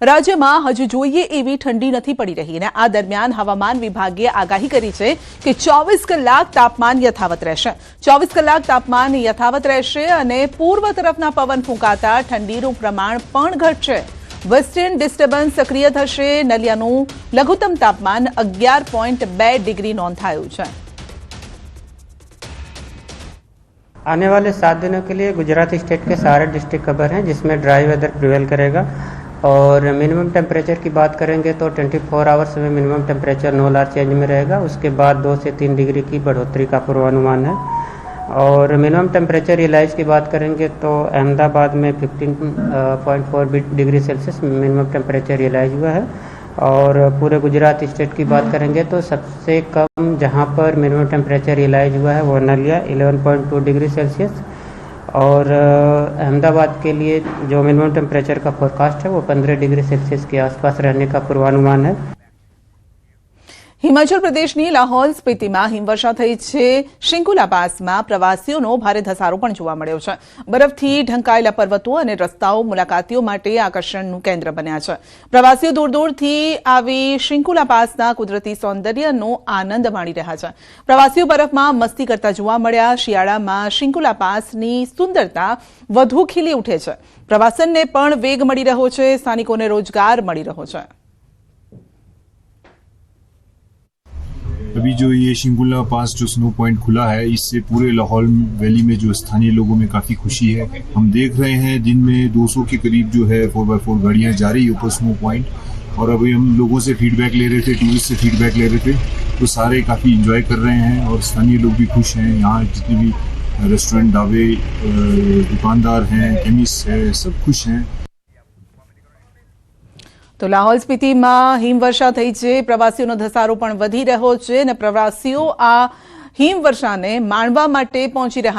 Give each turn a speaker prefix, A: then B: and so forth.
A: राज्य में हजू જોઈએ એવી ઠંડી નથી પડી રહી અને આ દરમિયાન હવામાન વિભાગે આગાહી કરી છે કે 24 કલાક તાપમાન યથાવત રહેશે 24 કલાક તાપમાન યથાવત રહેશે અને પૂર્વ તરફના પવન ફૂંકાતા ઠંડીનું પ્રમાણ પણ ઘટશે વેસ્ટર્ન ડિસ્ટર્બન્સ સક્રિય થશે નલિયાનું લઘુત્તમ તાપમાન 11.2 ડિગ્રી નોંધાયું છે
B: आने वाले 7 दिनों के लिए गुजरात स्टेट के सारे डिस्ट्रिक्ट कवर हैं जिसमें ड्राई वेदर प्रिवेल करेगा और मिनिमम टेम्परेचर की बात करेंगे तो 24 आवर्स में minimum temperature no large change में रहेगा। उसके बाद 2 से 3 डिग्री की बढ़ोतरी का पूर्वानुमान है। और मिनिमम टेम्परेचर रियलाइज की बात करेंगे तो अहमदाबाद में 15.4 degree Celsius minimum temperature realise हुआ है। और पूरे गुजरात स्टेट की बात करेंगे तो सबसे कम जहां पर मिनिमम टेम्परेचर रियलाइज हुआ है वो नलिया 11.2 डिग्री सेल्सियस। और अहमदाबाद के लिए जो मिनिमम टेम्परेचर का फोरकास्ट है वो 15 डिग्री सेल्सियस के आसपास रहने का पूर्वानुमान है।
A: हिमाचल प्रदेशनी लाहौल स्पीतिमां हिमवर्षा थई छे। शिंकुला पासमां प्रवासीओनो भारे धसारो पण जोवा मळ्यो छे। बरफथी ढंकाયેલા पर्वतो अने रस्ताओ मुलाकातीओ माटे आकर्षणनुं केन्द्र बन्या छे। प्रवासीओ दूर दूरथी आवी शिंकुला पासना कुदरती सौंदर्यनो आनंद माणी रह्या छे। प्रवासीओ बरफमां मस्ती करता जोवा मळ्या। शियाळामां शिंकुला पासनी सुंदरता वधु खીલી उठे छे। प्रवासनने पण वेग मळी रह्यो छे। स्थानिकोने रोजगार मळी रह्यो छे।
C: अभी जो ये शिंकुला पास जो स्नो पॉइंट खुला है इससे पूरे लाहौल वैली में जो स्थानीय लोगों में काफ़ी खुशी है। हम देख रहे हैं दिन में 200 के करीब जो है 4x4 गाड़ियाँ जा रही है ऊपर स्नो पॉइंट। और अभी हम लोगों से फीडबैक ले रहे थे, टूरिस्ट से फीडबैक ले रहे थे तो सारे काफ़ी इंजॉय कर रहे हैं और स्थानीय लोग भी खुश हैं। यहाँ जितने भी रेस्टोरेंट, ढाबे, दुकानदार हैं, केमिस्ट है, सब खुश हैं।
A: तो लाहौल स्पीतिमां हिमवर्षा थई छे। प्रवासीओनो धसारो पण वधी रह्यो छे અને પ્રવાસીઓ આ હિમવર્ષાને માણવા માટે પહોંચી રહ્યા